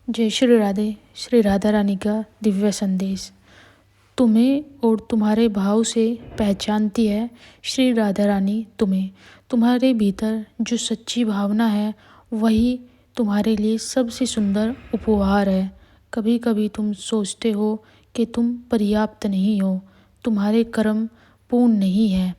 जय श्री राधे। श्री राधा रानी का दिव्य संदेश। तुम्हें और तुम्हारे भाव से पहचानती है श्री राधा रानी तुम्हें। तुम्हारे भीतर जो सच्ची भावना है वही तुम्हारे लिए सबसे सुंदर उपहार है। कभी कभी तुम सोचते हो कि तुम पर्याप्त नहीं हो, तुम्हारे कर्म पूर्ण नहीं है।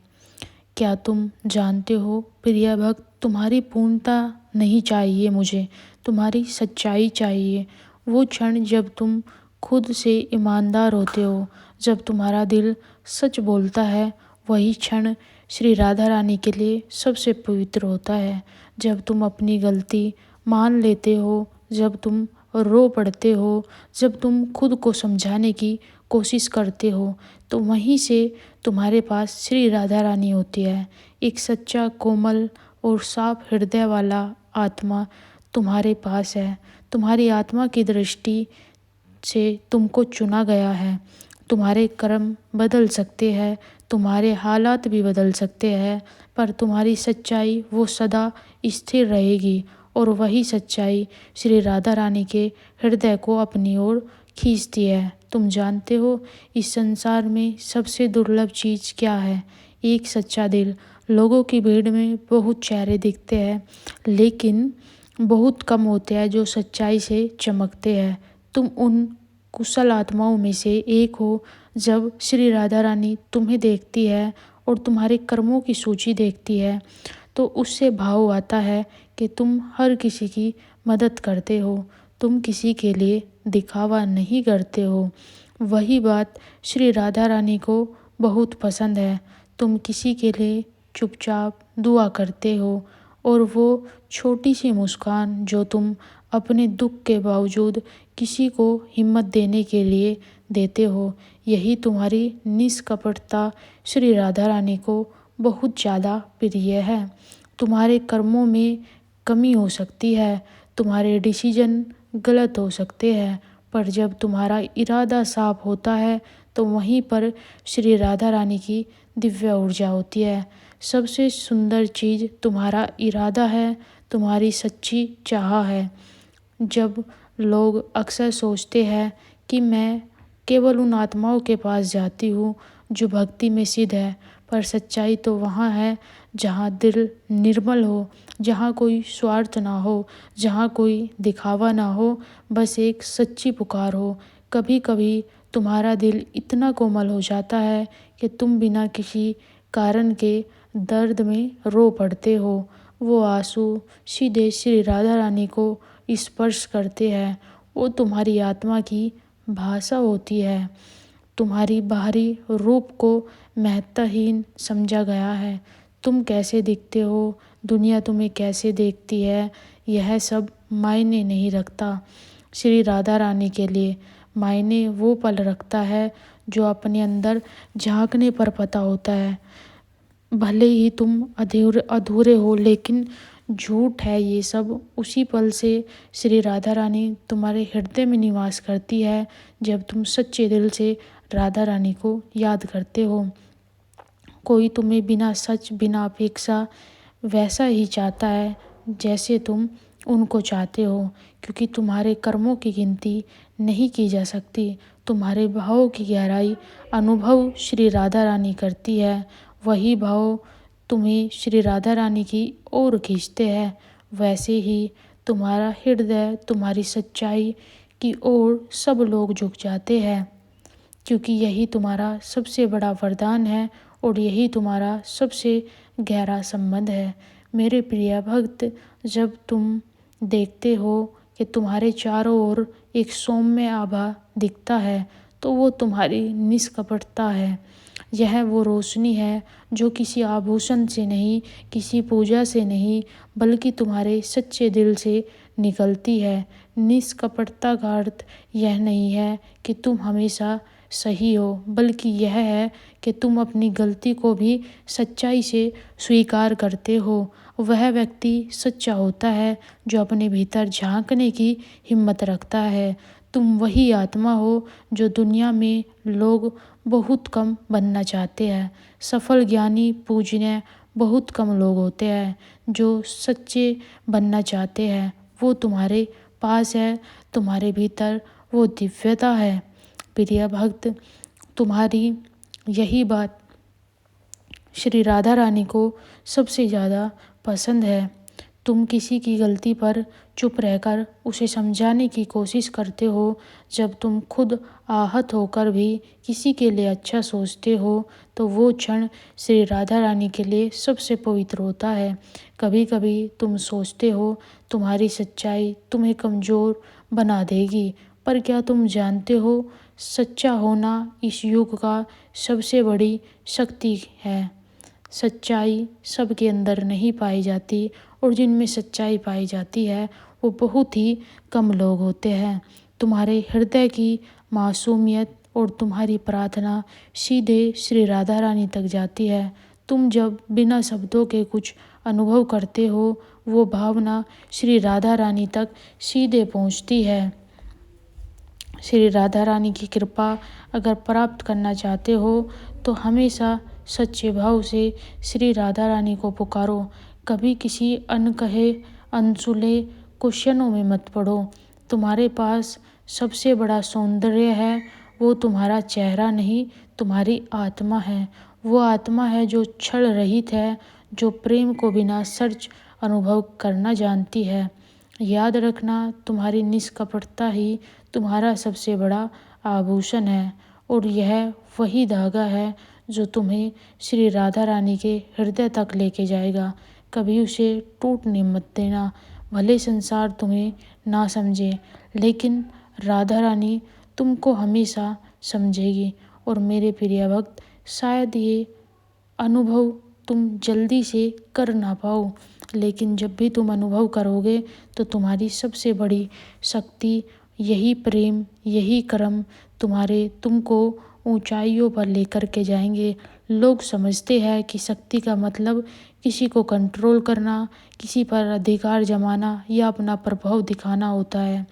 क्या तुम जानते हो प्रिय भक्त, तुम्हारी पूर्णता नहीं चाहिए मुझे, तुम्हारी सच्चाई चाहिए। वो क्षण जब तुम खुद से ईमानदार होते हो, जब तुम्हारा दिल सच बोलता है, वही क्षण श्री राधा रानी के लिए सबसे पवित्र होता है। जब तुम अपनी गलती मान लेते हो, जब तुम रो पड़ते हो, जब तुम खुद को समझाने की कोशिश करते हो, तो वहीं से तुम्हारे पास श्री राधा रानी होती है। एक सच्चा, कोमल और साफ हृदय वाला आत्मा तुम्हारे पास है। तुम्हारी आत्मा की दृष्टि से तुमको चुना गया है। तुम्हारे कर्म बदल सकते हैं, तुम्हारे हालात भी बदल सकते हैं, पर तुम्हारी सच्चाई वो सदा स्थिर रहेगी। और वही सच्चाई श्री राधा रानी के हृदय को अपनी ओर खींचती है। तुम जानते हो इस संसार में सबसे दुर्लभ चीज़ क्या है? एक सच्चा दिल। लोगों की भीड़ में बहुत चेहरे दिखते हैं, लेकिन बहुत कम होते हैं जो सच्चाई से चमकते हैं। तुम उन कुशल आत्माओं में से एक हो। जब श्री राधा रानी तुम्हें देखती है और तुम्हारे कर्मों की सूची देखती है, तो उससे भाव आता है कि तुम हर किसी की मदद करते हो, तुम किसी के लिए दिखावा नहीं करते हो। वही बात श्री राधा रानी को बहुत पसंद है। तुम किसी के लिए चुपचाप दुआ करते हो, और वो छोटी सी मुस्कान जो तुम अपने दुख के बावजूद किसी को हिम्मत देने के लिए देते हो, यही तुम्हारी निष्कपटता श्री राधा रानी को बहुत ज़्यादा प्रिय है। तुम्हारे कर्मों में कमी हो सकती है, तुम्हारे डिसीजन गलत हो सकते हैं, पर जब तुम्हारा इरादा साफ होता है तो वहीं पर श्री राधा रानी की दिव्य ऊर्जा होती है। सबसे सुंदर चीज़ तुम्हारा इरादा है, तुम्हारी सच्ची चाह है। जब लोग अक्सर सोचते हैं कि मैं केवल उन आत्माओं के पास जाती हूँ जो भक्ति में सिद्ध है, पर सच्चाई तो वहाँ है जहाँ दिल निर्मल हो, जहाँ कोई स्वार्थ ना हो, जहाँ कोई दिखावा ना हो, बस एक सच्ची पुकार हो। कभी कभी तुम्हारा दिल इतना कोमल हो जाता है कि तुम बिना किसी कारण के दर्द में रो पड़ते हो। वो आंसू सीधे श्री राधा रानी को स्पर्श करते हैं। वो तुम्हारी आत्मा की भाषा होती है। तुम्हारी बाहरी रूप को महत्वहीन समझा गया है। तुम कैसे दिखते हो, दुनिया तुम्हें कैसे देखती है, यह सब मायने नहीं रखता। श्री राधा रानी के लिए मायने वो पल रखता है जो अपने अंदर झांकने पर पता होता है। भले ही तुम अधूरे अधूरे हो, लेकिन झूठ है ये सब। उसी पल से श्री राधा रानी तुम्हारे हृदय में निवास करती है, जब तुम सच्चे दिल से राधा रानी को याद करते हो। कोई तुम्हें बिना सच, बिना अपेक्षा वैसा ही चाहता है जैसे तुम उनको चाहते हो, क्योंकि तुम्हारे कर्मों की गिनती नहीं की जा सकती। तुम्हारे भावों की गहराई अनुभव श्री राधा रानी करती है। वही भाव तुम्हें श्री राधा रानी की ओर खींचते हैं। वैसे ही तुम्हारा हृदय, तुम्हारी सच्चाई की ओर सब लोग झुक जाते हैं, क्योंकि यही तुम्हारा सबसे बड़ा वरदान है और यही तुम्हारा सबसे गहरा संबंध है। मेरे प्रिय भक्त, जब तुम देखते हो कि तुम्हारे चारों ओर एक सौम्य आभा दिखता है, तो वो तुम्हारी निष्कपटता है। यह वो रोशनी है जो किसी आभूषण से नहीं, किसी पूजा से नहीं, बल्कि तुम्हारे सच्चे दिल से निकलती है। निष्कपटता का अर्थ यह नहीं है कि तुम हमेशा सही हो, बल्कि यह है कि तुम अपनी गलती को भी सच्चाई से स्वीकार करते हो। वह व्यक्ति सच्चा होता है जो अपने भीतर झांकने की हिम्मत रखता है। तुम वही आत्मा हो जो दुनिया में लोग बहुत कम बनना चाहते हैं। सफल, ज्ञानी, पूजनीय बहुत कम लोग होते हैं जो सच्चे बनना चाहते हैं। वो तुम्हारे पास है, तुम्हारे भीतर वो दिव्यता है। प्रिय भक्त, तुम्हारी यही बात श्री राधा रानी को सबसे ज़्यादा पसंद है। तुम किसी की गलती पर चुप रहकर उसे समझाने की कोशिश करते हो। जब तुम खुद आहत होकर भी किसी के लिए अच्छा सोचते हो तो वो क्षण श्री राधा रानी के लिए सबसे पवित्र होता है। कभी कभी तुम सोचते हो तुम्हारी सच्चाई तुम्हें कमज़ोर बना देगी, पर क्या तुम जानते हो सच्चा होना इस युग का सबसे बड़ी शक्ति है। सच्चाई सबके अंदर नहीं पाई जाती, और जिनमें सच्चाई पाई जाती है वो बहुत ही कम लोग होते हैं। तुम्हारे हृदय की मासूमियत और तुम्हारी प्रार्थना सीधे श्री राधा रानी तक जाती है। तुम जब बिना शब्दों के कुछ अनुभव करते हो, वो भावना श्री राधा रानी तक सीधे पहुंचती है। श्री राधा रानी की कृपा अगर प्राप्त करना चाहते हो तो हमेशा सच्चे भाव से श्री राधा रानी को पुकारो। कभी किसी अनकहे अनसुले क्वेश्चनों में मत पड़ो। तुम्हारे पास सबसे बड़ा सौंदर्य है, वो तुम्हारा चेहरा नहीं, तुम्हारी आत्मा है। वो आत्मा है जो क्षण रहित है, जो प्रेम को बिना शर्त अनुभव करना जानती है। याद रखना, तुम्हारी निष्कपटता ही तुम्हारा सबसे बड़ा आभूषण है, और यह वही धागा है जो तुम्हें श्री राधा रानी के हृदय तक लेके जाएगा। कभी उसे टूटने मत देना। भले संसार तुम्हें ना समझे, लेकिन राधा रानी तुमको हमेशा समझेगी। और मेरे प्रिय भक्त, शायद ये अनुभव तुम जल्दी से कर ना पाओ, लेकिन जब भी तुम अनुभव करोगे तो तुम्हारी सबसे बड़ी शक्ति यही प्रेम, यही कर्म तुमको ऊंचाइयों पर लेकर के जाएंगे। लोग समझते हैं कि शक्ति का मतलब किसी को कंट्रोल करना, किसी पर अधिकार जमाना या अपना प्रभाव दिखाना होता है,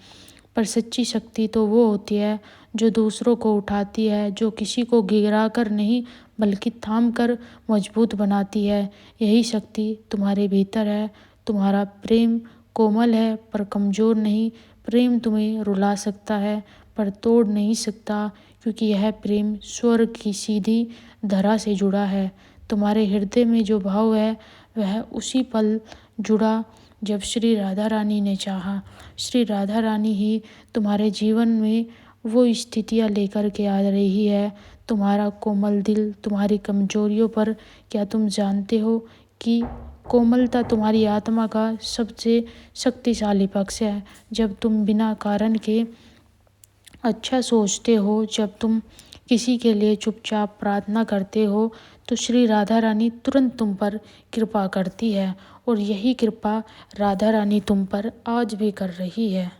पर सच्ची शक्ति तो वो होती है जो दूसरों को उठाती है, जो किसी को गिरा कर नहीं बल्कि थाम कर मजबूत बनाती है। यही शक्ति तुम्हारे भीतर है। तुम्हारा प्रेम कोमल है पर कमज़ोर नहीं। प्रेम तुम्हें रुला सकता है पर तोड़ नहीं सकता, क्योंकि यह प्रेम स्वर्ग की सीधी धरा से जुड़ा है। तुम्हारे हृदय में जो भाव है वह उसी पल जुड़ा जब श्री राधा रानी ने चाहा। श्री राधा रानी ही तुम्हारे जीवन में वो स्थितियाँ लेकर के आ रही है। तुम्हारा कोमल दिल तुम्हारी कमजोरियों पर, क्या तुम जानते हो कि कोमलता तुम्हारी आत्मा का सबसे शक्तिशाली पक्ष है। जब तुम बिना कारण के अच्छा सोचते हो, जब तुम किसी के लिए चुपचाप प्रार्थना करते हो, तो श्री राधा रानी तुरंत तुम पर कृपा करती है, और यही कृपा राधा रानी तुम पर आज भी कर रही है।